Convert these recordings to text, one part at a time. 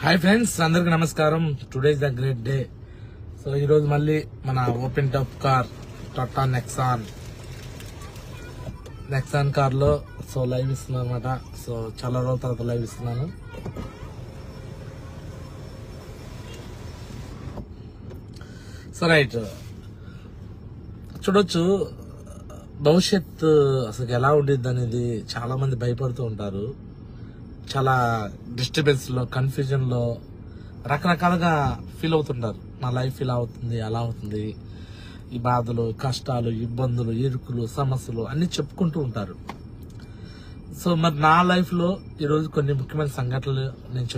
Hi friends, అందరికి నమస్కారం. Today is the great day. So ఈరోజు మళ్ళీ మన open top car Tata Nexon car లో లైవ్ ఇస్తున్నాను అనమాట. సో చాలా రోజుల తర్వాత లైవ్ ఇస్తున్నాను. సో రైట్, చూడొచ్చు భవిష్యత్ అసలు ఎలా ఉండిద్ది అనేది చాలా మంది భయపడుతూ ఉంటారు. చాలా డిస్టర్బెన్స్ లో, కన్ఫ్యూజన్ లో రకరకాలుగా ఫీల్ అవుతుంటారు. నా లైఫ్ ఇలా అవుతుంది, అలా అవుతుంది, ఈ బాధలు, కష్టాలు, ఇబ్బందులు, ఇరుకులు, సమస్యలు అన్ని చెప్పుకుంటూ ఉంటారు. సో మరి నా లైఫ్ లో ఈరోజు కొన్ని ముఖ్యమైన సంఘటనలు నేను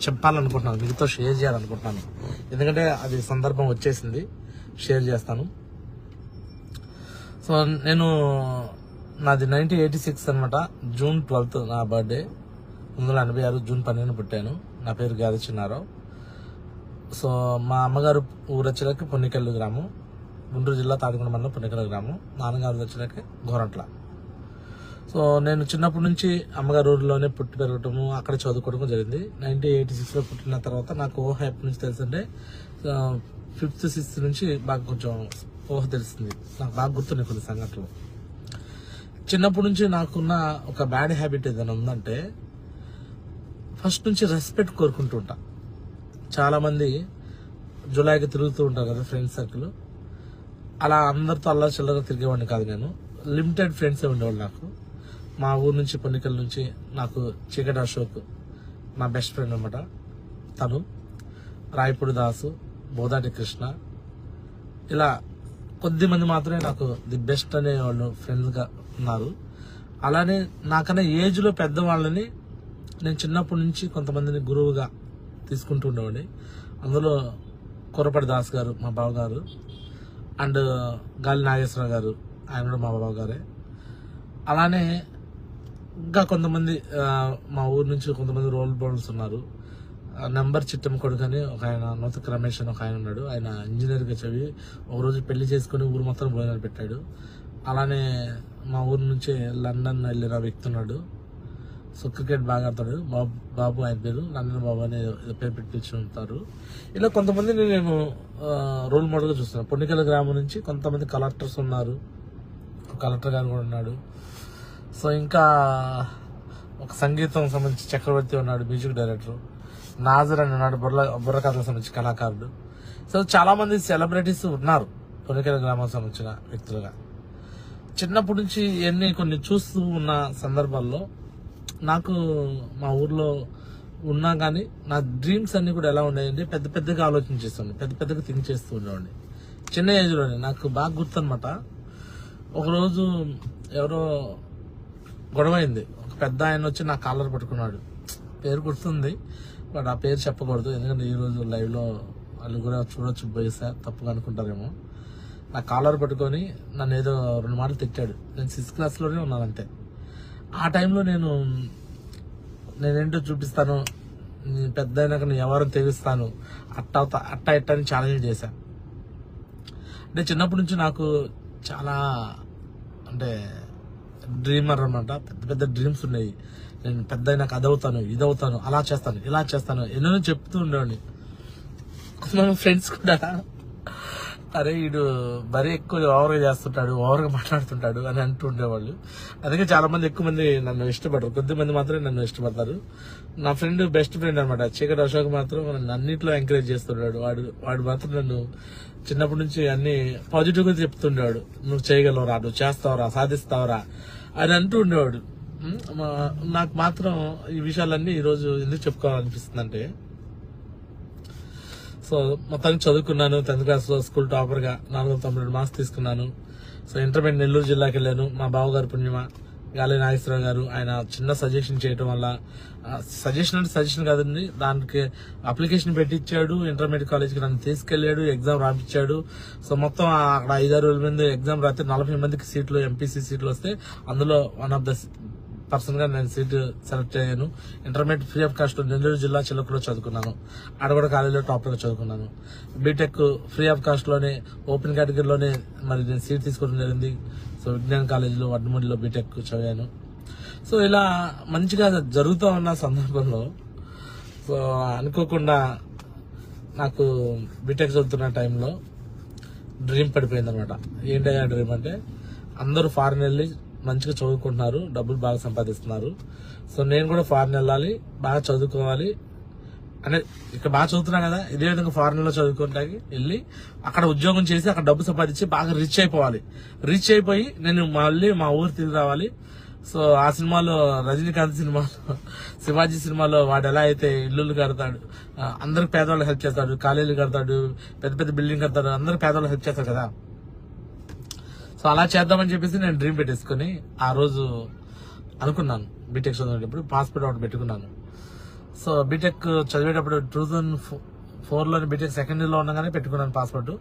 చెప్పాలనుకుంటున్నాను, మీతో షేర్ చేయాలనుకుంటున్నాను. ఎందుకంటే అది సందర్భం వచ్చేసింది, షేర్ చేస్తాను. సో నాది 1986 అనమాట. జూన్ 12 నా బర్త్డే. 1986 జూన్ 12 పుట్టాను. నా పేరు గాది చిన్నారావు. సో మా అమ్మగారు ఊరు వచ్చేలకి పొన్నికెళ్ళు గ్రామం, గుంటూరు జిల్లా తాడికొండ మండలం పొన్నికెళ్ళ గ్రామం. నాన్నగారు వచ్చేలకి గోరంట్ల. సో నేను చిన్నప్పటి నుంచి అమ్మగారు ఊరిలోనే పుట్టి పెరగటము, అక్కడ చదువుకోవడం జరిగింది. 1986 పుట్టిన తర్వాత నాకు ఊహ ఎప్పటి నుంచి తెలుసంటే 5th 6th నుంచి బాగా కొంచెం ఊహ తెలిసింది. నాకు బాగా గుర్తున్నాయి కొన్ని సంఘటనలు. చిన్నప్పటి నుంచి నాకున్న ఒక బ్యాడ్ హ్యాబిట్ ఏదైనా ఉందంటే, ఫస్ట్ నుంచి రెస్పెక్ట్ కోరుకుంటూ ఉంటా. చాలా మంది జులాయికి తిరుగుతూ ఉంటారు కదా ఫ్రెండ్స్ సర్కిల్, అలా అందరితో అల్లా చిల్లరగా తిరిగేవాడిని కాదు. నేను లిమిటెడ్ ఫ్రెండ్సే ఉండేవాళ్ళు నాకు. మా ఊరు నుంచి పొన్నికల్ నుంచి నాకు చీకటి అశోక్ నా బెస్ట్ ఫ్రెండ్ అనమాట. తను రాయపూడి దాసు, బోదాటి కృష్ణ, ఇలా కొద్ది మంది మాత్రమే నాకు ది బెస్ట్ అనే వాళ్ళు ఫ్రెండ్స్ గా ఉన్నారు. అలానే నాకన్నా ఏజ్ లో పెద్దవాళ్ళని నేను చిన్నప్పటి నుంచి కొంతమందిని గురువుగా తీసుకుంటూ ఉండేవాడిని. అందులో కుర్రపడి దాస్ గారు మా బావగారు, అండ్ గాలి నాగేశ్వర గారు, ఆయన కూడా మా బావగారే. అలానే ఇంకా కొంతమంది మా ఊరు నుంచి కొంతమంది రోల్ మోడల్స్ ఉన్నారు. నంబర్ చిట్టం కొడుకు అని ఒక ఆయన, నూతక రమేష్ అని ఒక ఆయన ఉన్నాడు. ఆయన ఇంజనీర్ గా చదివి ఒకరోజు పెళ్లి చేసుకుని ఊరు మొత్తం భోజనాలు పెట్టాడు. అలానే మా ఊరు నుంచి లండన్ వెళ్ళిన వ్యక్తి ఉన్నాడు. సో క్రికెట్ బాగా ఆడతాడు. బాబు ఆయన పేరు, లండన్ బాబు అనే పేరు పెట్టి ఉంటారు. ఇలా కొంతమందిని నేను రోల్ మోడల్ గా చూస్తున్నాను. పొన్నికల గ్రామం నుంచి కొంతమంది కలెక్టర్స్ ఉన్నారు, కలెక్టర్ గారు కూడా ఉన్నాడు. సో ఇంకా ఒక సంగీతం సంబంధించి చక్రవర్తి ఉన్నాడు, మ్యూజిక్ డైరెక్టర్. నాజర్ అని ఉన్నాడు, బుర్రకథలకు సంబంధించి కళాకారుడు. సో చాలా మంది సెలబ్రిటీస్ ఉన్నారు పొన్నికల గ్రామానికి సంబంధించిన వ్యక్తులుగా. చిన్నప్పటి నుంచి ఇవన్నీ కొన్ని చూస్తూ ఉన్న సందర్భాల్లో నాకు మా ఊర్లో ఉన్నా కానీ నా డ్రీమ్స్ అన్ని కూడా ఎలా ఉన్నాయంటే పెద్ద పెద్దగా ఆలోచన చేస్తుండే, పెద్ద పెద్దగా థింక్ చేస్తూ ఉండేవాడిని. చిన్న ఏజ్ లోనే నాకు బాగా గుర్తు అనమాట. ఒకరోజు ఎవరో గొడవ అయింది. ఒక పెద్ద ఆయన వచ్చి నా కాలర్ పట్టుకున్నాడు. పేరు గుర్తుంది, బట్ ఆ పేరు చెప్పకూడదు, ఎందుకంటే ఈ రోజు లైవ్ లో వాళ్ళు కూడా చూడొచ్చు, బయసా తప్పుగా అనుకుంటారేమో. నా కాలర్ పట్టుకొని నన్ను ఏదో 2 మాటలు తిట్టాడు. నేను 6th క్లాస్లోనే ఉన్నాను అంతే. ఆ టైంలో నేనేంటో చూపిస్తాను, పెద్ద అయినాక నేను ఎవరిని తెగిస్తాను, అట్ట అని ఛాలెంజ్ చేశాను. అంటే చిన్నప్పటి నుంచి నాకు చాలా అంటే డ్రీమర్ అనమాట. పెద్ద పెద్ద డ్రీమ్స్ ఉన్నాయి. నేను పెద్ద అయినాక అదవుతాను, ఇదవుతాను, అలా చేస్తాను, ఇలా చేస్తాను, ఎన్నో చెప్తూ ఉండేవాడిని. కొంతమంది ఫ్రెండ్స్ కూడా అరే వీడు మరీ ఎక్కువ ఓవర్గా చేస్తుంటాడు, ఓవర్గా మాట్లాడుతుంటాడు అని అంటూ ఉండేవాళ్ళు. అందుకే చాలా మంది ఎక్కువ మంది నన్ను ఇష్టపడరు, కొద్దిమంది మాత్రమే నన్ను ఇష్టపడతారు. నా ఫ్రెండ్, బెస్ట్ ఫ్రెండ్ అనమాట చీకటి అశోక్ మాత్రం నన్ను అన్నింటిలో ఎంకరేజ్ చేస్తుంటాడు. వాడు మాత్రం నన్ను చిన్నప్పటి నుంచి అన్ని పాజిటివ్ గా చెప్తుండేవాడు. నువ్వు చేయగలవురా, నువ్వు చేస్తావురా, సాధిస్తావురా అని అంటూ ఉండేవాడు. నాకు మాత్రం ఈ విషయాలన్నీ ఈరోజు ఎందుకు చెప్పుకోవాలనిపిస్తుంది అంటే, సో మొత్తానికి చదువుకున్నాను. 10th క్లాస్ లో స్కూల్ టాపర్ గా 492 మార్క్స్ తీసుకున్నాను. సో ఇంటర్మీడియట్ నెల్లూరు జిల్లాకి వెళ్ళాను. మా బావగారు పుణ్యమ, గాలి నాగేశ్వరరావు గారు ఆయన చిన్న సజెషన్ చేయడం వల్ల, సజెషన్ అంటే సజెషన్ కాదండి, దానికి అప్లికేషన్ పెట్టించాడు. ఇంటర్మీడియట్ కాలేజ్కి నన్ను తీసుకెళ్లాడు, ఎగ్జామ్ రాపించాడు. సో మొత్తం అక్కడ 5-6 మంది ఎగ్జామ్ రాస్తే 40 మందికి సీట్లు, ఎంపీసీ సీట్లు వస్తే అందులో వన్ ఆఫ్ ద పర్సన్ గా నేను సీట్ సెలెక్ట్ అయ్యాను. Intermediate free of cost Nellore జిల్లా చిలకలో చదువుకున్నాను. ఆడ కూడా కాలేజీలో టాపర్ గా చదువుకున్నాను. బీటెక్ ఫ్రీ ఆఫ్ కాస్ట్ లోనే ఓపెన్ కేటగిరీలోనే మరి నేను సీట్ తీసుకోవడం జరిగింది. సో విజ్ఞాన్ కాలేజీలో వడ్డమూడిలో బీటెక్ చదివాను. సో ఇలా మంచిగా జరుగుతూ ఉన్న సందర్భంలో సో అనుకోకుండా నాకు బీటెక్ చదువుతున్న టైంలో డ్రీమ్ పడిపోయింది అనమాట. ఏంటయ్యా డ్రీమ్ అంటే, అందరూ ఫారెన్ వెళ్ళి మంచిగా చదువుకుంటున్నారు, డబ్బులు బాగా సంపాదిస్తున్నారు. సో నేను కూడా ఫారెన్ వెళ్ళాలి, బాగా చదువుకోవాలి అంటే, ఇక్కడ బాగా చదువుతున్నా కదా, ఇదే విధంగా ఫారెన్ లో చదువుకుంటాకి వెళ్ళి అక్కడ ఉద్యోగం చేసి అక్కడ డబ్బు సంపాదించి బాగా రిచ్ అయిపోవాలి. రిచ్ అయిపోయి నేను మళ్ళీ మా ఊరు తిరిగి రావాలి. సో ఆ సినిమాలో, రజనీకాంత్ సినిమాలో, శివాజీ సినిమాలో వాడు ఎలా అయితే ఇల్లులు కడతాడు, అందరికి పేదవాళ్ళు హెల్ప్ చేస్తాడు, కాలేజీలు కడతాడు, పెద్ద పెద్ద బిల్డింగ్ కడతాడు, అందరికి పేదవాళ్ళు హెల్ప్ చేస్తారు కదా. సో అలా చేద్దామని చెప్పేసి నేను డ్రీమ్ పెట్టేసుకుని ఆ రోజు అనుకున్నాను. బీటెక్ చదివేటప్పుడు పాస్పోర్ట్ ఒకటి పెట్టుకున్నాను. సో బీటెక్ చదివేటప్పుడు 2004లోని బీటెక్ సెకండ్ ఇయర్ లో ఉండగానే పెట్టుకున్నాను పాస్పోర్ట్.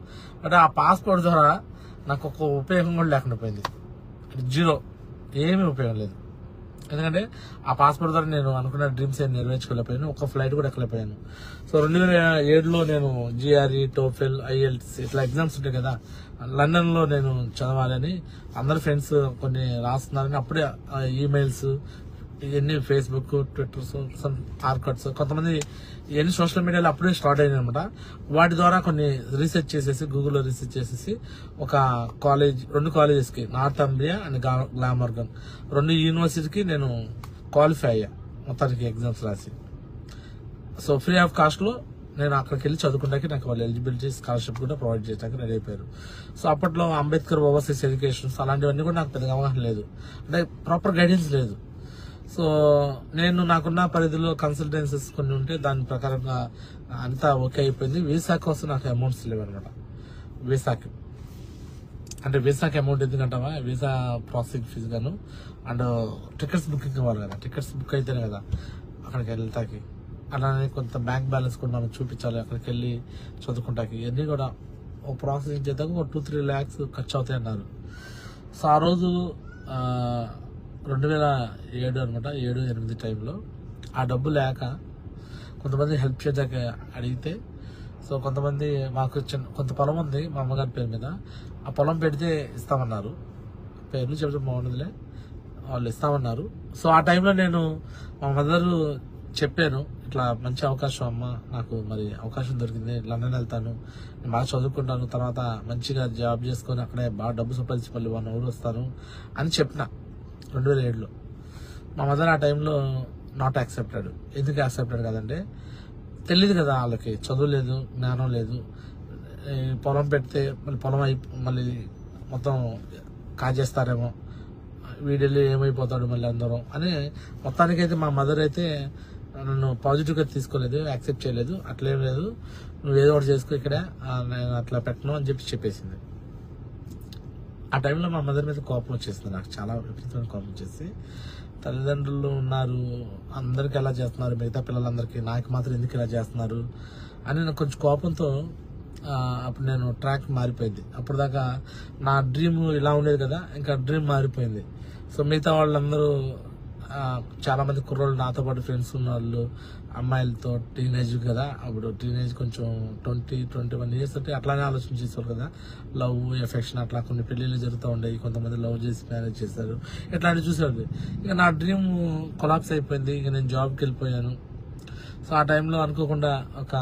బట్ ఆ పాస్పోర్ట్ ద్వారా నాకు ఒక ఉపయోగం కూడా లేకుండా పోయింది. జీరో, ఏమీ ఉపయోగం లేదు. ఎందుకంటే ఆ పాస్పోర్ట్ ద్వారా నేను అనుకున్న డ్రీమ్స్ ఏం నెరవేర్చుకోలేకపోయాను, ఒక ఫ్లైట్ కూడా ఎక్కలేకపోయాను. సో 2007లో నేను జిఆర్ఈ, టోఫెల్, ఐఎల్టీఎస్ ఇట్లా ఎగ్జామ్స్ ఉంటాయి కదా, లండన్ లో నేను చదవాలని అందరు ఫ్రెండ్స్ కొన్ని రాస్తున్నారని అప్పుడే ఈమెయిల్స్ ఇవన్నీ ఫేస్బుక్, ట్విట్టర్స్, ఆర్కట్స్, కొంతమంది ఇవన్నీ సోషల్ మీడియాలో అప్పుడే స్టార్ట్ అయ్యాయి అనమాట. వాటి ద్వారా కొన్ని రీసెర్చ్ చేసేసి, గూగుల్లో రీసెర్చ్ చేసేసి ఒక రెండు కాలేజెస్కి, నార్తంబ్రియా అండ్ గ్లామర్గన్, 2 యూనివర్సిటీకి నేను క్వాలిఫై అయ్యా మొత్తానికి ఎగ్జామ్స్ రాసి. సో ఫ్రీ ఆఫ్ కాస్ట్ లో నేను అక్కడికి వెళ్ళి చదువుకుంటాకి నాకు వాళ్ళు ఎలిజిబిలిటీ స్కాలర్షిప్ కూడా ప్రొవైడ్ చేయడానికి రెడీ అయిపోయారు. సో అప్పట్లో అంబేద్కర్ ఓవర్సీస్ ఎడ్యుకేషన్స్ అలాంటివన్నీ కూడా నాకు పెద్దగా అవగాహన లేదు, అంటే ప్రాపర్ గైడెన్స్ లేదు. సో నేను నాకున్న పరిధిలో కన్సల్టెన్సీస్ కొన్ని ఉంటే దాని ప్రకారంగా అంతా ఓకే అయిపోయింది. వీసా కోసం నాకు అమౌంట్స్ లేవు అనమాట. వీసాకి అంటే వీసాకి అమౌంట్ ఎందుకంటావా, వీసా ప్రాసెసింగ్ ఫీజు గాను అండ్ టికెట్స్ బుకింగ్ అవ్వాలి కదా, టికెట్స్ బుక్ అయితేనే కదా అక్కడికి వెళ్తాకి. అలానే కొంత బ్యాంక్ బ్యాలెన్స్ కూడా మనం చూపించాలి అక్కడికి వెళ్ళి చదువుకుంటాకి. ఇవన్నీ కూడా ఒక ప్రాసెసింగ్ చేద్దాక ఒక 2-3 lakhs ఖర్చు అవుతాయి అన్నారు. సో ఆ రోజు 2007 అనమాట, 7-8 టైంలో ఆ డబ్బు లేక కొంతమంది హెల్ప్ చేద్దాక అడిగితే, సో కొంతమంది మాకు కొంత పొలం ఉంది మా అమ్మగారి పేరు మీద, ఆ పొలం పెడితే ఇస్తామన్నారు. పేర్లు చెప్తే బాగుండదులే, వాళ్ళు ఇస్తామన్నారు. సో ఆ టైంలో నేను మా మదర్ చెప్పాను, ఇట్లా మంచి అవకాశం అమ్మ, నాకు మరి అవకాశం దొరికింది, లండన్ వెళ్తాను, నేను బాగా చదువుకుంటాను, తర్వాత మంచిగా జాబ్ చేసుకొని అక్కడే బాగా డబ్బు సంపాదించి మళ్ళీ 1 hour వస్తాను అని చెప్పిన 2007లో. మా మదర్ ఆ టైంలో నాట్ యాక్సెప్టెడ్. ఎందుకు యాక్సెప్టెడ్ కదంటే, తెలియదు కదా వాళ్ళకి, చదువు లేదు, జ్ఞానం లేదు. పొలం పెడితే మళ్ళీ పొలం మళ్ళీ మొత్తం కాజేస్తారేమో, వీడెళ్ళి ఏమైపోతాడు మళ్ళీ అందరం అని. మొత్తానికైతే మా మదర్ అయితే నన్ను పాజిటివ్గా తీసుకోలేదు, యాక్సెప్ట్ చేయలేదు. అట్లేం లేదు, నువ్వు ఏదో ఒకటి చేసుకో ఇక్కడ, నేను అట్లా పెట్టను అని చెప్పేసింది. ఆ టైంలో మా మదర్ మీద కోపం వచ్చేసింది, నాకు చాలా విపరీతమైన కోపం వచ్చేసి, తల్లిదండ్రులు ఉన్నారు, అందరికి ఎలా చేస్తున్నారు, మిగతా పిల్లలందరికీ, నాకు మాత్రం ఎందుకు ఇలా చేస్తున్నారు అని నాకు కొంచెం కోపంతో అప్పుడు నేను ట్రాక్ మారిపోయింది. అప్పుడు దాకా నా డ్రీమ్ ఇలా ఉండేది కదా, ఇంకా డ్రీమ్ మారిపోయింది. సో మిగతా వాళ్ళందరూ చాలా మంది కుర్రోళ్ళు, నాతో పాటు ఫ్రెండ్స్ ఉన్న వాళ్ళు, అమ్మాయిలతో టీనేజ్ కదా, అప్పుడు టీనేజ్ కొంచెం 20-21 years అంటే అట్లానే ఆలోచన చేసేవారు కదా, లవ్, ఎఫెక్షన్ అట్లా కొన్ని పెళ్లిళ్ళు జరుగుతూ ఉండేవి, కొంతమంది లవ్ చేసి మ్యారేజ్ చేస్తారు, ఇట్లాంటివి చూసేవాళ్ళు. ఇక నా డ్రీమ్ కొలాప్స్ అయిపోయింది, ఇక నేను జాబ్కి వెళ్ళిపోయాను. సో ఆ టైంలో అనుకోకుండా ఒక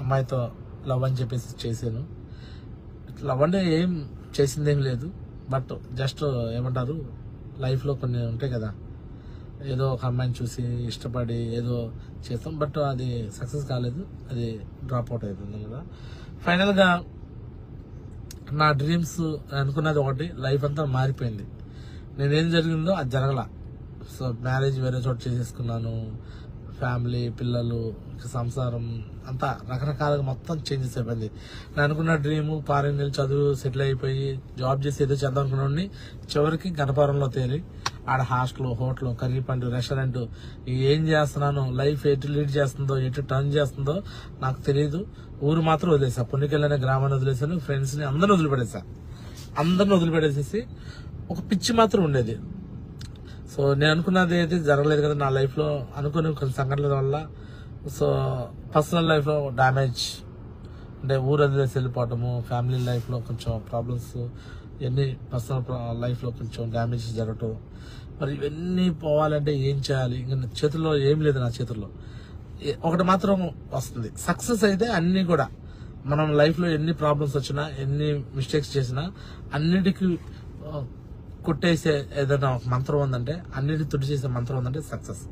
అమ్మాయితో లవ్ అని చెప్పేసి చేశాను. లవ్ అంటే ఏం చేసిందేం లేదు, బట్ జస్ట్ ఏమంటారు, లైఫ్లో కొన్ని ఉంటాయి కదా, ఏదో ఒక అమ్మాయిని చూసి ఇష్టపడి ఏదో చేస్తాం, బట్ అది సక్సెస్ కాలేదు, అది డ్రాప్ అవుట్ అయిపోయింది కదా. ఫైనల్గా నా డ్రీమ్స్ అనుకున్నది ఒకటి, లైఫ్ అంతా మారిపోయింది. నేనేం జరిగిందో అది జరగల. సో మ్యారేజ్ వేరే చోట చేసేసుకున్నాను, ఫ్యామిలీ, పిల్లలు, సంసారం అంతా రకరకాలుగా మొత్తం చేంజెస్ అయిపోయింది. నేను అనుకున్న డ్రీమ్ ఫారెన్ వెళ్ళి చదువు సెటిల్ అయిపోయి జాబ్ చేసి ఏదో చేద్దాం అనుకున్నాను, చివరికి గణపురంలో తేలి ఆడ హాస్టల్, హోటల్, కర్రీ పండు, రెస్టారెంట్, ఏం చేస్తున్నాను, లైఫ్ ఎటు లీడ్ చేస్తుందో, ఎటు టర్న్ చేస్తుందో నాకు తెలియదు. ఊరు మాత్రం వదిలేసా, పుణ్యకెళ్ళిన గ్రామాన్ని వదిలేసాను, ఫ్రెండ్స్ని అందరిని వదిలిపెట్టేసేసి ఒక పిచ్చి మాత్రం ఉండేది. సో నేను అనుకున్నది అయితే జరగలేదు కదా నా లైఫ్లో, అనుకుని కొన్ని సంఘటనల వల్ల. సో పర్సనల్ లైఫ్లో డ్యామేజ్, అంటే ఊరు వదిలేసి వెళ్ళిపోవటము, ఫ్యామిలీ లైఫ్లో కొంచెం ప్రాబ్లమ్స్, ఇవన్నీ పర్సనల్ లైఫ్లో కొంచెం డ్యామేజ్ జరగటం. మరి ఇవన్నీ పోవాలంటే ఏం చేయాలి, ఇంకా చేతుల్లో ఏం లేదు, నా చేతుల్లో ఒకటి మాత్రం వస్తుంది, సక్సెస్ అయితే అన్ని కూడా మనం లైఫ్ లో ఎన్ని ప్రాబ్లమ్స్ వచ్చినా ఎన్ని మిస్టేక్స్ చేసినా అన్నిటికీ కొట్టేసే ఏదైనా ఒక మంత్రం ఉందంటే, అన్నిటి తుడి చేసే మంత్రం ఉందంటే సక్సెస్.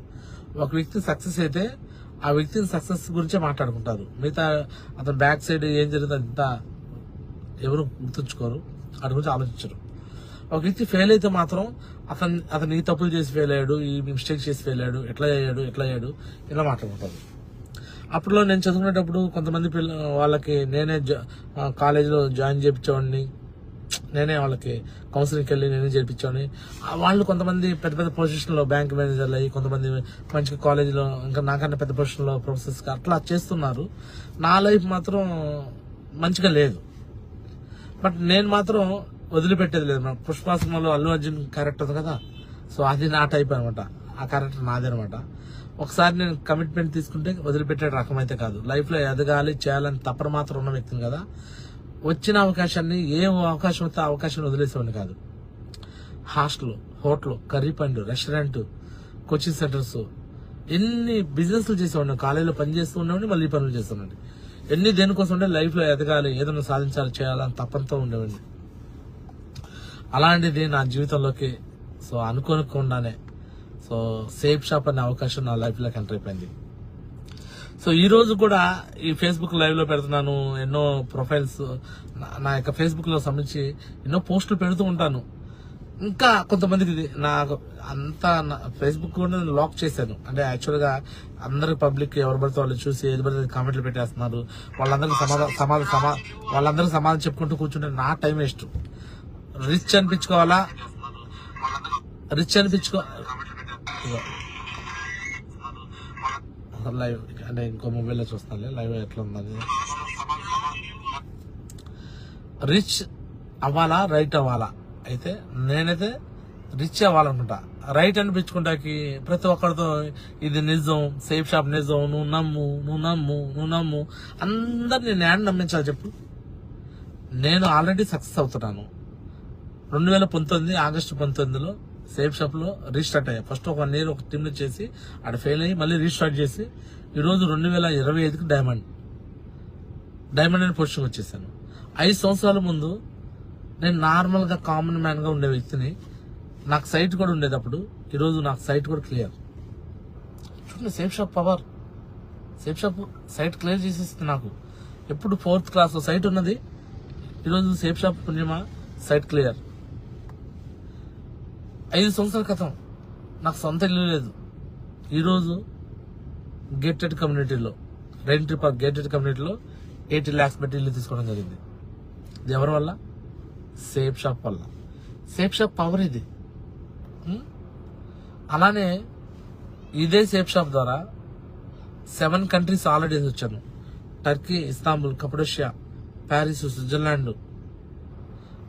ఒక వ్యక్తి సక్సెస్ అయితే ఆ వ్యక్తిని సక్సెస్ గురించే మాట్లాడుకుంటారు, మిగతా అతని బ్యాక్ సైడ్ ఏం జరిగింది అంతా ఎవరు గుర్తుంచుకోరు, వాటి గురించి ఆలోచించరు. ఒక వ్యక్తి ఫెయిల్ అయితే మాత్రం అతను ఈ తప్పులు చేసి ఫెయిల్ అయ్యాడు, ఈ మిస్టేక్ చేసి ఫెయిల్ అయ్యాడు, ఎట్లా అయ్యాడు ఇలా మాట్లాడుకుంటారు. అప్పుడు నేను చదువుకునేటప్పుడు కొంతమంది వాళ్ళకి నేనే కాలేజీలో జాయిన్ చేయించేవాడిని, నేనే వాళ్ళకి కౌన్సిలింగ్కి వెళ్ళి నేనే చేర్పించాను. వాళ్ళు కొంతమంది పెద్ద పెద్ద పొజిషన్లో బ్యాంక్ మేనేజర్లు అయ్యి, కొంతమంది మంచి కాలేజీలో ఇంకా నాకన్నా పెద్ద పొజిషన్లో ప్రొఫెసర్స్ అట్లా చేస్తున్నారు. నా లైఫ్ మాత్రం మంచిగా లేదు. బట్ నేను మాత్రం వదిలిపెట్టేది లేదు. పుష్ప సినిమాలో అల్లు అర్జున్ క్యారెక్టర్ కదా, సో అది నా టైప్ అనమాట, ఆ క్యారెక్టర్ నాదే అనమాట. ఒకసారి నేను కమిట్మెంట్ తీసుకుంటే వదిలిపెట్టే రకం అయితే కాదు. లైఫ్ లో ఎదగాలి చేయాలని తప్పన మాత్రం ఉన్న వ్యక్తిని కదా. వచ్చిన అవకాశాన్ని ఏ అవకాశం వస్తే ఆ అవకాశాన్ని వదిలేసేవాడిని కాదు. హాస్టల్, హోటల్, కర్రీ పండు, రెస్టారెంట్, కోచింగ్ సెంటర్స్, ఎన్ని బిజినెస్లు చేసేవాడిని. కాలేజీలో పని చేస్తూ ఉండేవాడిని, మళ్ళీ పనులు చేస్తున్నాండి. ఎన్ని దేనికోసం ఉంటే లైఫ్ లో ఎదగాలి, ఏదైనా సాధించాలి, చేయాలని తప్పంతో ఉండేవాడిని. అలాంటిది నా జీవితంలోకి సో అనుకోనకుండానే సో సేఫ్ షాప్ అనే అవకాశం నా లైఫ్ లోకి ఎంటర్ అయిపోయింది. సో ఈ రోజు కూడా ఈ ఫేస్బుక్ లైవ్ లో పెడుతున్నాను, ఎన్నో ప్రొఫైల్స్ నా యొక్క ఫేస్బుక్ లో సంబంధించి ఎన్నో పోస్టులు పెడుతూ ఉంటాను. ఇంకా కొంతమందికి నాకు అంతా ఫేస్బుక్ కూడా లాక్ చేశాను. అంటే యాక్చువల్ గా అందరికి పబ్లిక్ ఎవరు పడితే వాళ్ళు చూసి ఏది పడితే కామెంట్లు పెట్టేస్తున్నారు. వాళ్ళందరికీ వాళ్ళందరికీ సమాధానం చెప్పుకుంటూ కూర్చుంటే నా టైం వేస్ట్. రిచ్ అనిపించుకోవాలా, లైవ్ అంటే ఇంకో మొబైల్లో చూస్తాను లైవ్ ఎట్లా ఉందని. రిచ్ అవ్వాలా, రైట్ అవ్వాలా? అయితే నేనైతే రిచ్ అవ్వాలనుకుంటా. రైట్ అనిపించుకుంటాకి ప్రతి ఒక్కరితో ఇది నిజం, సేఫ్ షాప్ నిజం, నువ్వు నమ్ము అందరు నేను యాడ్ నమ్మించాలి చెప్పు. నేను ఆల్రెడీ సక్సెస్ అవుతున్నాను. 2019 ఆగస్టు 19లో సేఫ్ షాప్ లో రీస్టార్ట్ అయ్యా. ఫస్ట్ ఒక 1 year ఒక టీమ్ చేసి అక్కడ ఫెయిల్ అయ్యి మళ్ళీ రీస్టార్ట్ చేసి ఈరోజు 2025కి డైమండ్ అనే పొజిషన్ వచ్చేసాను. 5 సంవత్సరాల ముందు నేను నార్మల్ గా కామన్ మ్యాన్ గా ఉండే వ్యక్తిని. నాకు సైట్ కూడా ఉండేది అప్పుడు. ఈరోజు నాకు సైట్ కూడా క్లియర్. చూడండి Safe shop power. Safe Shop sight clear చేసేస్తుంది నాకు. ఎప్పుడు 4th క్లాస్ లో సైట్ ఉన్నది, ఈరోజు సేఫ్ షాప్ పుణ్యమా సైట్ క్లియర్. 5 సంవత్సరాల క్రితం నాకు సొంత ఇల్లు లేదు. ఈరోజు గేటెడ్ కమ్యూనిటీలో గేటెడ్ కమ్యూనిటీలో 80 lakhs పెట్టి ఇల్లు తీసుకోవడం జరిగింది. ఇది ఎవరి వల్ల? సేఫ్ షాప్ వల్ల. సేఫ్ షాప్ పవర్ ఇది. అలానే ఇదే సేఫ్ షాప్ ద్వారా 7 countries ఆల్రెడీ వచ్చాను. Turkey, Istanbul, Cappadocia, Paris, Switzerland,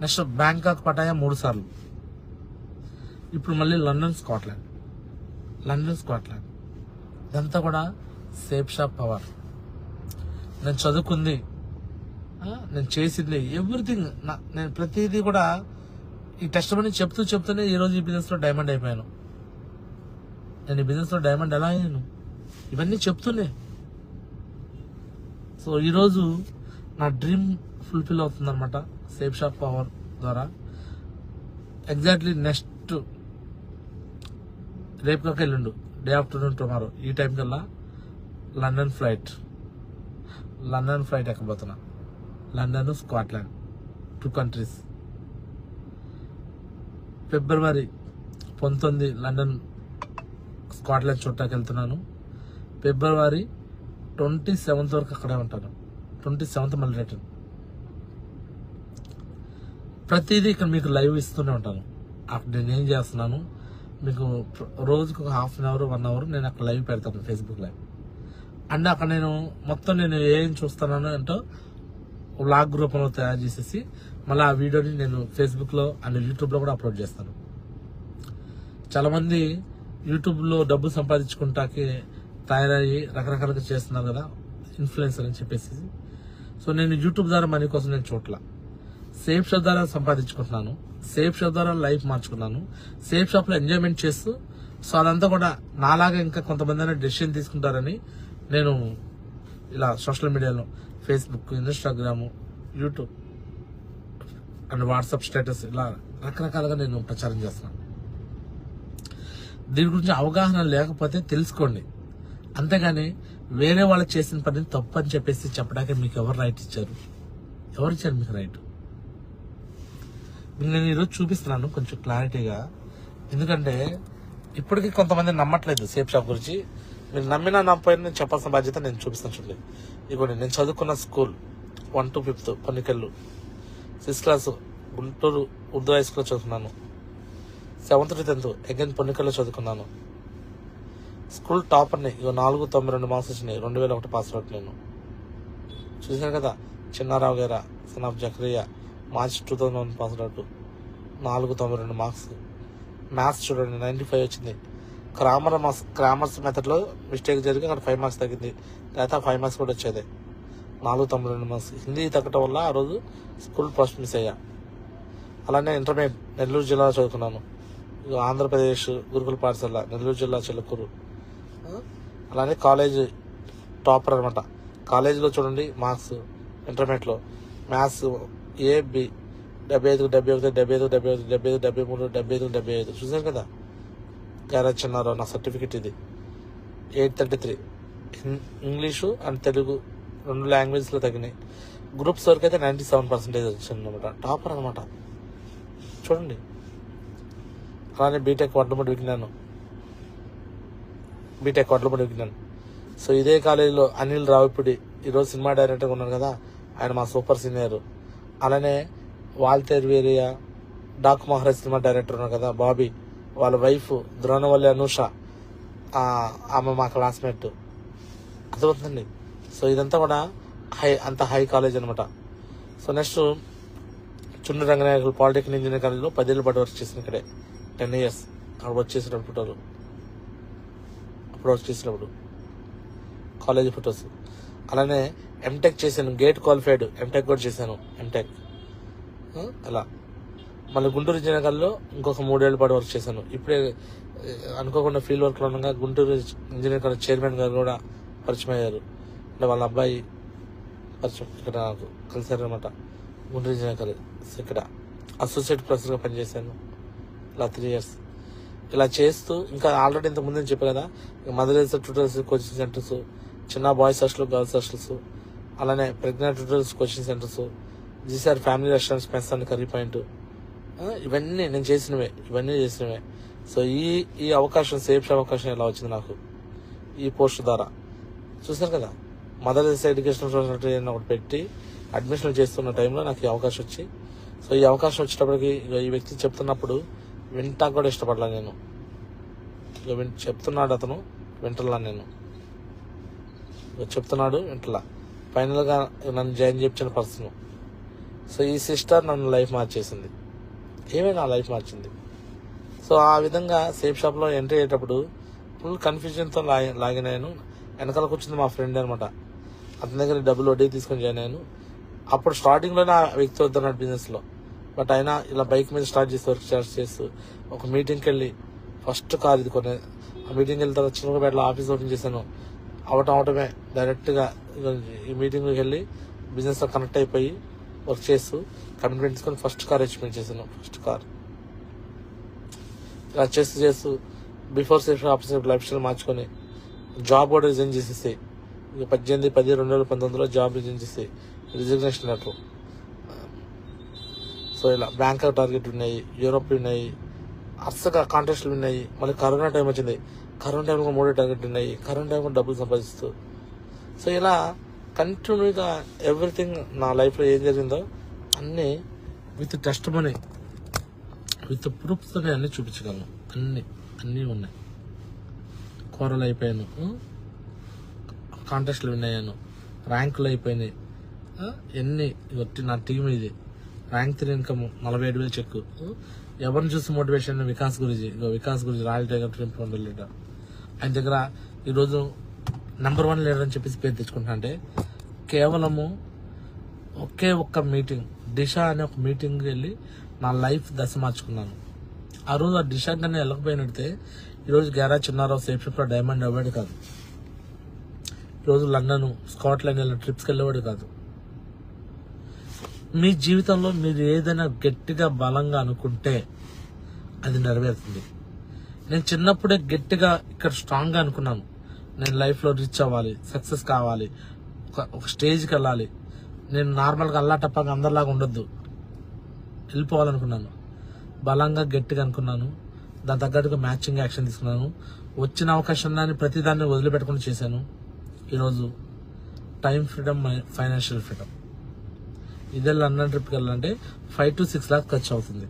next Bangkok, Pattaya 3 సార్లు. ఇప్పుడు మళ్ళీ లండన్, స్కాట్లాండ్. ఇదంతా కూడా సేఫ్ షాప్ పవర్. నేను చదువుకుంది, నేను చేసింది, ఎవ్రీథింగ్ నేను ప్రతిదీ కూడా ఈ టెస్టిమనీ చెప్తూనే ఈరోజు ఈ బిజినెస్ లో డైమండ్ అయిపోయాను. నేను ఈ బిజినెస్ లో డైమండ్ ఎలా అయ్యాను ఇవన్నీ చెప్తూనే. సో ఈరోజు నా డ్రీమ్ ఫుల్ఫిల్ అవుతుంది అనమాట సేఫ్ షాప్ పవర్ ద్వారా. ఎగ్జాక్ట్లీ నెక్స్ట్ రేపు కాక ఎల్లుండు, డే ఆఫ్టర్నూన్ టుమారో ఈ టైం కల్లా లండన్ ఫ్లైట్ ఎక్కబోతున్నా. London, Scotland 2 countries. ఫిబ్రవరి 19 లండన్, స్కాట్లాండ్ చూడటానికి వెళ్తున్నాను. ఫిబ్రవరి 27th వరకు అక్కడే ఉంటాను. 27th మళ్ళీ రిటర్న్. ప్రతిదీ ఇక్కడ మీకు లైవ్ ఇస్తూనే ఉంటాను. అక్కడ నేనేం చేస్తున్నాను మీకు రోజుకు 1/2 hour 1 hour నేను అక్కడ లైవ్ పెడతాను, ఫేస్బుక్ లైవ్. అండ్ అక్కడ నేను మొత్తం నేను ఏం చూస్తున్నాను అంటే వ్లాగ్ రూపంలో తయారు చేసేసి మళ్ళీ ఆ వీడియోని నేను ఫేస్బుక్ లో అండ్ యూట్యూబ్ లో కూడా అప్లోడ్ చేస్తాను. చాలా మంది యూట్యూబ్ లో డబ్బు సంపాదించుకుంటాకి తయారయ్యి రకరకాలుగా చేస్తున్నారు కదా, ఇన్ఫ్లుయెన్సర్ అని చెప్పేసి. సో నేను యూట్యూబ్ ద్వారా మనీ కోసం నేను చూడట్లా. సేఫ్ షాప్ ద్వారా సంపాదించుకుంటున్నాను, సేఫ్ షాప్ ద్వారా లైఫ్ మార్చుకున్నాను, సేఫ్ షాప్ లో ఎంజాయ్మెంట్ చేస్తూ. సో అదంతా కూడా నాలాగా ఇంకా కొంతమంది డెసిషన్ తీసుకుంటారని నేను ఇలా సోషల్ మీడియాలో Facebook, Instagram, YouTube and WhatsApp status ఇలా రకరకాలుగా నేను ప్రచారం చేస్తున్నాను. దీని గురించి అవగాహన లేకపోతే తెలుసుకోండి, అంతేగాని వేరే వాళ్ళు చేసిన పని తప్పు అని చెప్పేసి చెప్పడానికి మీకు ఎవరు రైట్ ఇచ్చారు? ఎవరు ఇచ్చారు మీకు రైట్? నేను ఈరోజు చూపిస్తున్నాను కొంచెం క్లారిటీగా, ఎందుకంటే ఇప్పటికీ కొంతమంది నమ్మట్లేదు సేఫ్ షాప్ గురించి. మీరు నమ్మినా నమ్మపోయినా నేను చెప్పాల్సిన బాధ్యత నేను చూపిస్తాను. చూడండి, ఇదిగోండి నేను చదువుకున్న school 1 to 5th పొన్నికెళ్ళు, 6th class Guntur Urdu high స్కూల్లో చదువుకున్నాను. 7th to 10th అగైన్ పొన్నికెళ్ళలో చదువుకున్నాను. స్కూల్ టాపర్ని. 492 మార్క్స్ వచ్చినాయి. 2001 పాస్ అవుట్ నేను. చూసాను కదా, చిన్నారావు గారా son of Zakaria, March 2001 pass out, 492 marks. Maths చూడండి 95 వచ్చింది. క్రామర్స్ మెథడ్లో మిస్టేక్ జరిగి అక్కడ 5 మార్క్స్ తగ్గింది, లేదా 5 మార్క్స్ కూడా వచ్చేది. 492 మార్క్స్. హిందీ తగ్గటం వల్ల ఆ రోజు స్కూల్ ఫస్ట్ మిస్ అయ్యా. అలానే ఇంటర్మీడియట్ నెల్లూరు జిల్లాలో చదువుకున్నాను. ఆంధ్రప్రదేశ్ గురుకుల పాఠశాల నెల్లూరు జిల్లా చిలుకూరు. అలానే కాలేజ్ టాపర్ అనమాట. కాలేజీలో చూడండి మార్క్స్. ఇంటర్మీడియట్లో మ్యాథ్స్ AB 75, 71, 75, 75, 75, 73, 75, 75. చూసారు కదా, గ్యారేజ్ చిన్నారావు నా సర్టిఫికెట్ ఇది. 833. ఇంగ్లీషు అండ్ తెలుగు 2 లాంగ్వేజ్లో తగినాయి. గ్రూప్స్ వరకు అయితే 97% వచ్చింది అనమాట. టాపర్ అనమాట చూడండి. అలానే బీటెక్ వడ్లమూడి విజ్ఞానం. సో ఇదే కాలేజీలో అనిల్ రావిపూడి, ఈరోజు సినిమా డైరెక్టర్గా ఉన్నారు కదా, ఆయన మా సూపర్ సీనియర్. అలానే వాల్తేర్ వేరియా, డాక్ మహారాజ్ సినిమా డైరెక్టర్ ఉన్నారు కదా బాబీ, వాళ్ళ వైఫ్ ద్రోణవల్లి అనూష, ఆమె మా క్లాస్మేట్. అర్థమవుతుందండి. సో ఇదంతా కూడా అంత హై కాలేజ్ అనమాట. సో నెక్స్ట్ చుండ్రు రంగనాయకులు పాలిటెక్నిక్ ఇంజనీరింగ్ కాలేజ్లో 10 ఏళ్ళ పాటు వర్క్ చేసిన ఇక్కడే 10 years అక్కడ వర్క్ చేసినప్పుడు వర్క్ చేసినప్పుడు కాలేజీ ఫొటోస్. అలానే ఎంటెక్ చేశాను, గేట్ క్వాలిఫైడ్ ఎంటెక్ కూడా చేశాను. ఎంటెక్ అలా మళ్ళీ గుంటూరు ఇంజనీరింగ్ కాలేజ్లో ఇంకొక 3 ఏళ్ళ పాటు వర్క్ చేశాను. ఇప్పుడే అనుకోకుండా ఫీల్డ్ వర్క్లో ఉండగా గుంటూరు ఇంజనీరింగ్ కాలేజ్ చైర్మన్ గారు కూడా పరిచయం అయ్యారు. అంటే వాళ్ళ అబ్బాయి పరిచయం ఇక్కడ నాకు కలిసారనమాట. గుంటూరు ఇంజనీరింగ్ కాలేజ్ ఇక్కడ అసోసియేట్ ప్రొఫెసర్గా పనిచేశాను ఇలా 3 years. ఇలా చేస్తూ ఇంకా ఆల్రెడీ ఇంతకు ముందు చెప్పాను కదా, మదర్స్ ట్యూటర్స్ కోచింగ్ సెంటర్స్, చిన్న బాయ్స్ హాస్టల్, గర్ల్స్ హాస్టల్స్, అలానే pregnant tutors coaching centres, GCR family restaurants, mess and curry point, ఇవన్నీ నేను చేసినవే. సో ఈ అవకాశం, సేఫ్ అవకాశం ఎలా వచ్చింది నాకు ఈ పోస్ట్ ద్వారా చూసారు కదా. మదర్స్ ఎడ్యుకేషన్ సొసైటీ ఒకటి పెట్టి అడ్మిషన్ చేస్తున్న టైంలో నాకు ఈ అవకాశం వచ్చి, సో ఈ అవకాశం వచ్చేటప్పటికి ఈ వ్యక్తి చెప్తున్నప్పుడు వింటా కూడా ఇష్టపడలా నేను. చెప్తున్నాడు అతను, వింటలా నేను. చెప్తున్నాడు వింటలా. ఫైనల్గా నన్ను జాయిన్ చేయించిన పర్సన్. సో ఈ సిస్టర్ నన్ను లైఫ్ మార్చేసింది, ఏమైనా నా లైఫ్ మార్చింది. సో ఆ విధంగా సేఫ్ షాప్లో ఎంట్రీ అయ్యేటప్పుడు ఫుల్ కన్ఫ్యూజన్తో లాగిన్ అయ్యాను. వెనకాల కూర్చుంది మా ఫ్రెండ్ అనమాట. అతని దగ్గర డబ్బులు వడ్డీ తీసుకొని జాయిన్ అయ్యాను. అప్పుడు స్టార్టింగ్లోనే ఆ వ్యక్తి వద్దన్నాడు బిజినెస్లో. బట్ అయినా ఇలా బైక్ మీద స్టార్ట్ చేసి వర్క్ చేస్తూ ఒక మీటింగ్కి వెళ్ళి ఫస్ట్ కార్ ఇది కొనే. ఆ మీటింగ్కి వెళ్ళిన తర్వాత చిన్నపేటలో ఆఫీస్ ఓపెన్ చేశాను. అవటమే డైరెక్ట్గా ఈ మీటింగ్కి వెళ్ళి బిజినెస్లో కనెక్ట్ అయిపోయి వర్క్ చేస్తూ కమిట్మెంట్ తీసుకొని ఫస్ట్ కార్ అచీవ్మెంట్ చేశాను. ఫస్ట్ కార్ ఇలా చేస్తూ before safe officer life style మార్చుకొని జాబ్ కూడా రిజైన్ చేసేసి 18/10/2019 జాబ్ రిజైన్ చేసి రిజిగ్నేషన్ లెటర్. సో ఇలా బ్యాంకాక్ టార్గెట్ ఉన్నాయి, యూరోప్ ఉన్నాయి, అస్సగా కాంటెస్ట్లు ఉన్నాయి. మళ్ళీ కరోనా టైం వచ్చింది. కరోనా టైంలో 3 టార్గెట్ ఉన్నాయి. కరోనా టైంలో డబ్బులు సంపాదిస్తూ సో ఇలా కంటిన్యూగా ఎవ్రీథింగ్ నా లైఫ్లో ఏం జరిగిందో అన్నీ విత్ టెస్ట్ మనీ, విత్ ప్రూఫ్స్తోనే అన్నీ చూపించగలను. అన్నీ ఉన్నాయి. కూరలు అయిపోయాను, కాంటెస్ట్లు విన్ అయ్యాను, ర్యాంకులు అయిపోయినాయి. ఎన్ని నా టీం ఇది ర్యాంక్ 3 ఇన్కమ్ 47,000 చెక్. ఎవరిని చూసి మోటివేషన్? వికాస్ గురించి రాయల్ టైగర్ ట్రింప్ లీడర్. ఆయన దగ్గర ఈరోజు నెంబర్ 1 లీడర్ అని చెప్పేసి పేరు తెచ్చుకుంటా. అంటే కేవలము ఒకే ఒక్క మీటింగ్, దిశ అనే ఒక మీటింగ్ వెళ్ళి నా లైఫ్ దశ మార్చుకున్నాను. ఆ రోజు ఆ దిశ కానీ వెళ్ళకపోయినట్టే ఈరోజు గ్యారేజ్ చిన్నారావు సేఫ్ షాప్లో డైమండ్ అవార్డు కాదు. ఈరోజు లండన్, స్కాట్లాండ్ ఇలా ట్రిప్స్కి వెళ్ళేవాడు కాదు. మీ జీవితంలో మీరు ఏదైనా గట్టిగా బలంగా అనుకుంటే అది నెరవేరుతుంది. నేను చిన్నప్పుడే గట్టిగా ఇక్కడ స్ట్రాంగ్గా అనుకున్నాను, నేను లైఫ్లో రిచ్ అవ్వాలి, సక్సెస్ కావాలి, ఒక స్టేజ్కి వెళ్ళాలి, నేను నార్మల్గా అల్లాటప్పగా అందరిలాగా ఉండొద్దు, వెళ్ళిపోవాలనుకున్నాను. బలంగా గట్టిగా అనుకున్నాను, దాని తగ్గట్టుగా మ్యాచింగ్ యాక్షన్ తీసుకున్నాను. వచ్చిన అవకాశాన్ని ప్రతిదాన్ని వదిలిపెట్టుకుని చేశాను. ఈరోజు టైం ఫ్రీడమ్, ఫైనాన్షియల్ ఫ్రీడమ్. ఇదే లండన్ ట్రిప్కి వెళ్ళాలంటే 5 to 6 lakhs ఖర్చు అవుతుంది.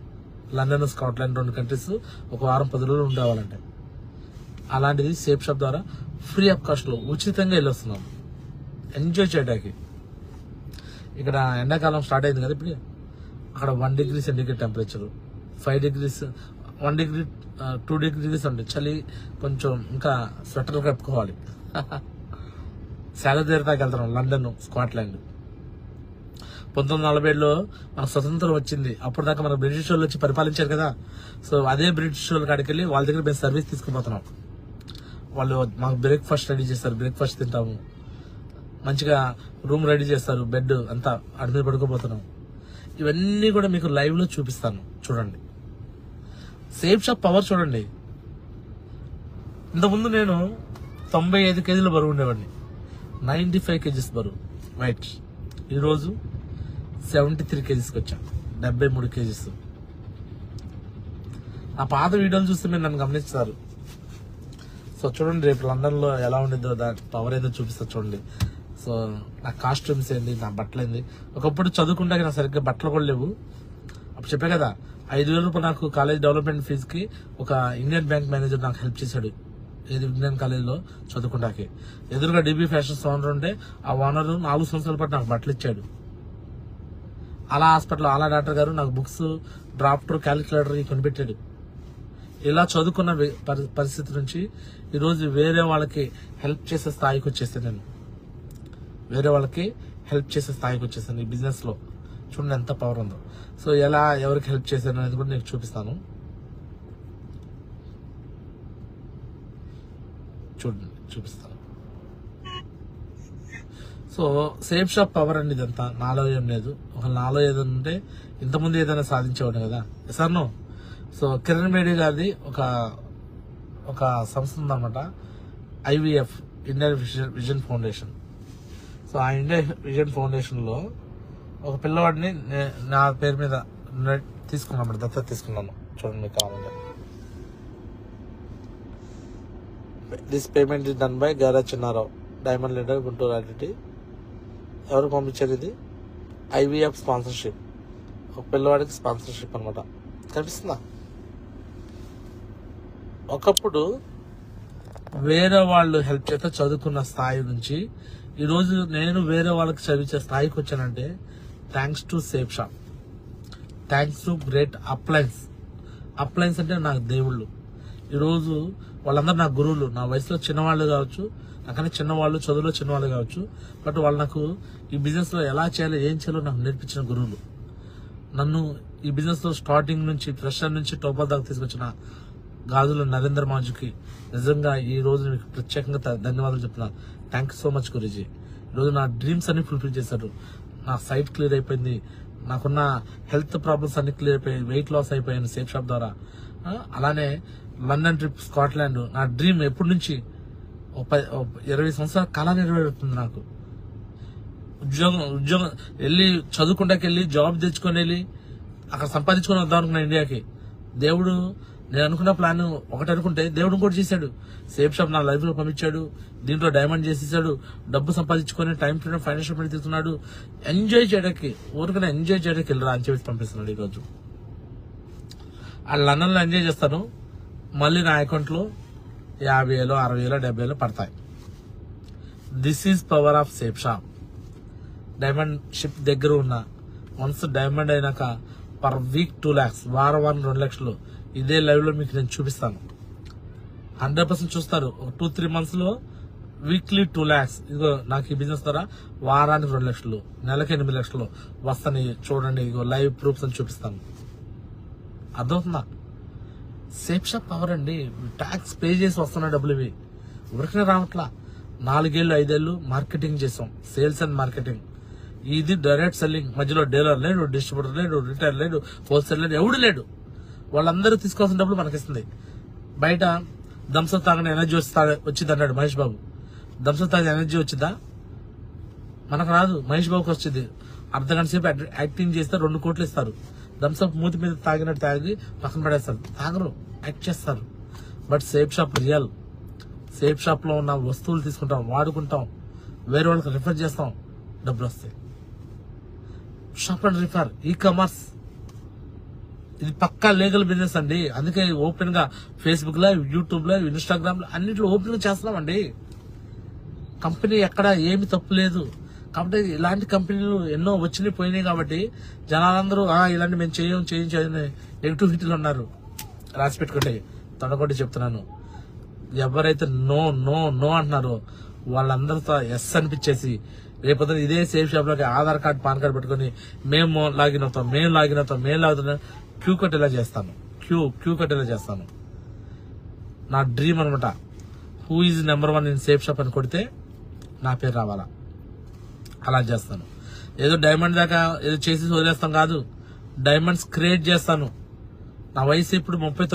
లండన్, స్కాట్లాండ్ 2 కంట్రీస్ ఒక వారం 10 రోజులు ఉండేవాళ్ళంటే. అలాంటిది సేఫ్ షాప్ ద్వారా ఫ్రీ ఆఫ్ కాస్ట్లో ఉచితంగా వెళ్ళొస్తున్నాం ఎంజాయ్ చేయడానికి. ఇక్కడ ఎండాకాలం స్టార్ట్ అయింది కదా ఇప్పుడు, అక్కడ 1 degree centigrade temperature, 5 degrees, 1 degree, 2 degrees ఉంది చలి. కొంచెం ఇంకా స్వెటర్ కప్పుకోవాలి. శాల తీరతాకి వెళ్తున్నాం లండన్, స్కాట్లాండ్. 1947లో మనకు స్వతంత్రం వచ్చింది. అప్పుడు దాకా మన బ్రిటిష్ వాళ్ళు వచ్చి పరిపాలించారు కదా. సో అదే బ్రిటిష్ వాళ్ళ కాడికి వెళ్ళి వాళ్ళ దగ్గర మేము సర్వీస్ తీసుకుపోతున్నాం. వాళ్ళు మాకు బ్రేక్ఫాస్ట్ రెడీ చేస్తారు, బ్రేక్ఫాస్ట్ తింటాము, మంచిగా రూమ్ రెడీ చేస్తారు, బెడ్ అంతా అడి మీద పడుకోబోతున్నాం. ఇవన్నీ కూడా మీకు లైవ్ లో చూపిస్తాను, చూడండి. సేఫ్ షాప్ పవర్ చూడండి. ఇంతకుముందు నేను 95 kgs బరువు ఉండేవాడిని, 95 kgs బరువు వైట్. ఈరోజు 73 kgsకి వచ్చాను, 73 kgs. ఆ పాత వీడియోలు చూస్తే మీరు నన్ను గమనిస్తారు. సో చూడండి, రేపు లండన్లో ఎలా ఉండిద్దో, దాని పవర్ ఏదో చూపిస్తా చూడండి. సో నా కాస్ట్యూమ్స్ ఏంటి, నా బట్టలు ఏంది. ఒకప్పుడు చదువుకుంటే నాకు సరిగ్గా బట్టలు కూడా లేవు. అప్పుడు చెప్పే కదా, 5,000 రూపాయలు నాకు కాలేజ్ డెవలప్మెంట్ ఫీజుకి ఒక ఇండియన్ బ్యాంక్ మేనేజర్ నాకు హెల్ప్ చేశాడు. ఏది ఇండియన్ కాలేజ్లో చదువుకుంటాకి. ఎదురుగా డీబీ ఫ్యాషన్స్ ఓనర్ ఉంటే ఆ ఓనర్ 4 సంవత్సరాల పాటు నాకు బట్టలు ఇచ్చాడు. అలా హాస్పిటల్, అలా డాక్టర్ గారు నాకు బుక్స్, డ్రాఫ్టర్, క్యాలిక్యులేటర్ కొనిపెట్టాడు. ఇలా చదువుకున్న పరిస్థితి నుంచి ఈరోజు వేరే వాళ్ళకి హెల్ప్ చేసే స్థాయికి వచ్చేసాను. నేను వేరే వాళ్ళకి హెల్ప్ చేసే స్థాయికి వచ్చేసాను ఈ బిజినెస్ లో. చూడండి ఎంత పవర్ ఉందో. సో ఎలా ఎవరికి హెల్ప్ చేశాను అనేది కూడా నేను చూపిస్తాను. చూపిస్తాను. సో సేఫ్ షాప్ పవర్ అండి ఇదంతా. నాలో ఏం లేదు. ఒక నాలో ఏదైనా ఉంటే ఇంతకుముందు ఏదైనా సాధించేవాడు కదా sir. No. So Kiran Bedi గారిది ఒక సంస్థ ఉందన్నమాట, IVF, Indian Vision Foundation. So ఆ ఇండియన్ విజన్ ఫౌండేషన్ లో ఒక పిల్లవాడిని నా పేరు మీద తీసుకున్నాను, దత్తత తీసుకున్నాను. చూడండి మీకు కావాలంటే. This payment is done by గారా Chinnarao, diamond leader, Guntur identity. ఎవరు పంపించారు ఇది? IVF sponsorship. ఒక పిల్లవాడికి స్పాన్సర్షిప్ అనమాట. కనిపిస్తుందా? ఒకప్పుడు వేరే వాళ్ళు హెల్ప్ చేస్తే చదువుకున్న స్థాయి నుంచి ఈరోజు నేను వేరే వాళ్ళకి చదివించే స్థాయికి వచ్చానంటే thanks to Safe Shop, thanks to Great Appliances. Appliances అంటే నాకు దేవుళ్ళు. ఈరోజు వాళ్ళందరూ నాకు గురువులు. నా వయసులో చిన్నవాళ్ళు కావచ్చు, నాకన్నా చిన్నవాళ్ళు, చదువులో చిన్నవాళ్ళు కావచ్చు, బట్ వాళ్ళు నాకు ఈ బిజినెస్ లో ఎలా చేయాలో, ఏం చేయాలో నాకు నేర్పించిన గురువులు. నన్ను ఈ బిజినెస్ లో స్టార్టింగ్ నుంచి, ఫ్రెషర్ నుంచి టోపర్ దాకా తీసుకొచ్చిన గాజుల నరేంద్ర మాజుకి నిజంగా ఈ రోజు మీకు ప్రత్యేకంగా ధన్యవాదాలు చెప్తున్నాను. Thank you so much Guruji. ఈరోజు నా డ్రీమ్స్ అన్ని ఫుల్ఫిల్ చేశారు. నా సైట్ క్లియర్ అయిపోయింది, నాకున్న హెల్త్ ప్రాబ్లమ్స్ అన్ని క్లియర్ అయిపోయాయి, వెయిట్ లాస్ అయిపోయాను సేఫ్ షాప్ ద్వారా. అలానే లండన్ ట్రిప్, స్కాట్లాండ్ నా డ్రీమ్ ఎప్పటి నుంచి 20 సంవత్సరాల కళ నెరవేరుతుంది నాకు. ఉద్యోగం వెళ్ళి చదువుకుంటాకెళ్ళి జాబ్ తెచ్చుకొని వెళ్ళి అక్కడ సంపాదించుకొని వద్దాం అనుకున్నా ఇండియాకి. దేవుడు, నేను అనుకున్న ప్లాన్ ఒకటి అనుకుంటే దేవుడు కూడా చేశాడు. సేఫ్ షాప్ నా లైఫ్ లో పంపించాడు, దీంట్లో డైమండ్ చేసేసాడు, డబ్బు సంపాదించుకొని టైం ఫ్రీడమ్, ఫైనాన్షియల్ ఫ్రీడమ్ తీసుకున్నాడు. ఎంజాయ్ చేయడానికి, ఊరికనే ఎంజాయ్ చేయడానికి వెళ్ళరా అని చెప్పి పంపిస్తున్నాడు. ఈరోజు ఆ లండన్ లో ఎంజాయ్ చేస్తాను, మళ్ళీ నా అకౌంట్ లో 50,000, 60,000, 70,000 పడతాయి. This is power of safe shop. Diamond ship దగ్గర ఉన్న వన్స్ డైమండ్ అయినాక పర్ వీక్ 2 lakhs, వారం 2 లక్షలు. ఇదే లైవ్ లో మీకు నేను చూపిస్తాను. 100% చూస్తారు. 2-3 months లో వీక్లీ 2 lakhs. ఇదిగో నాకు ఈ బిజినెస్ ద్వారా వారానికి 2 లక్షలు, నెలకి 8 లక్షలు వస్తాయి. చూడండి, ఇదిగో లైవ్ ప్రూఫ్స్ అని చూపిస్తాను. అర్థమవుతుందా? సేఫ్ షాప్ పవర్ అండి. ట్యాక్స్ పే చేసి వస్తున్న డబ్బులు ఇవి ఊరికనే రావట్లా. 4 ఏళ్ళు 5 ఏళ్ళు మార్కెటింగ్ చేసాం, సేల్స్ అండ్ మార్కెటింగ్. ఇది డైరెక్ట్ సెల్లింగ్. మధ్యలో డీలర్ లేడు, డిస్ట్రిబ్యూటర్ లేడు, రిటైల్ లేడు, హోల్సేల్ లేడు, ఎవడు లేడు. వాళ్ళందరూ తీసుకోవాల్సిన డబ్బులు మనకిస్తుంది. బయట థమ్సప్ తాగని ఎనర్జీ వచ్చింది అన్నాడు మహేష్ బాబు. థమ్సప్ తాగిన ఎనర్జీ వచ్చిందా? మనకు రాదు, మహేష్ బాబుకి వచ్చింది. అర్ధగంట సేపు యాక్టింగ్ చేస్తే 2 కోట్లు ఇస్తారు. థమ్సప్ మూతి మీద తాగినట్టు తాగి పక్కన పడేస్తారు. తాగరు, యాక్ట్ చేస్తారు. But safe shop real. Safe shop లో ఉన్న వస్తువులు తీసుకుంటాం, వాడుకుంటాం, వేరే వాళ్ళకి రిఫర్ చేస్తాం, డబ్బులు వస్తాయి. షాప్ అండ్ రిఫర్, ఈ-కామర్స్, ఇది పక్కా లీగల్ బిజినెస్ అండి. అందుకే ఓపెన్ గా ఫేస్బుక్ లో, యూట్యూబ్ లో, ఇన్స్టాగ్రామ్ లో అన్నింటిలో ఓపెన్ గా చేస్తున్నామండి. కంపెనీ ఎక్కడ ఏమి తప్పు లేదు. కాబట్టి ఇలాంటి కంపెనీలు ఎన్నో వచ్చినాయి పోయినాయి. కాబట్టి జనాలందరూ ఇలాంటి మేము చేయని నెగిటివిటీలు ఉన్నారు. రాసి పెట్టుకుంటే తొడగొట్టి చెప్తున్నాను. ఎవరైతే నో నో నో అంటున్నారో వాళ్ళందరితో ఎస్ అనిపించేసి రేపొద్దున ఇదే సేఫ్ షాప్ లోకి ఆధార్ కార్డు, పాన్ కార్డు పెట్టుకుని మేము లాగిన్ అవుతాం, క్యూ కట్టేలా చేస్తాను. క్యూ కట్టేలా చేస్తాను. నా డ్రీమ్ అనమాట. Who is number 1 in safe shop అని కొడితే నా పేరు రావాలా, అలా చేస్తాను. ఏదో డైమండ్ దాకా ఏదో చేసి వదిలేస్తాం కాదు, డైమండ్స్ క్రియేట్ చేస్తాను. నా వయసు ఇప్పుడు 39.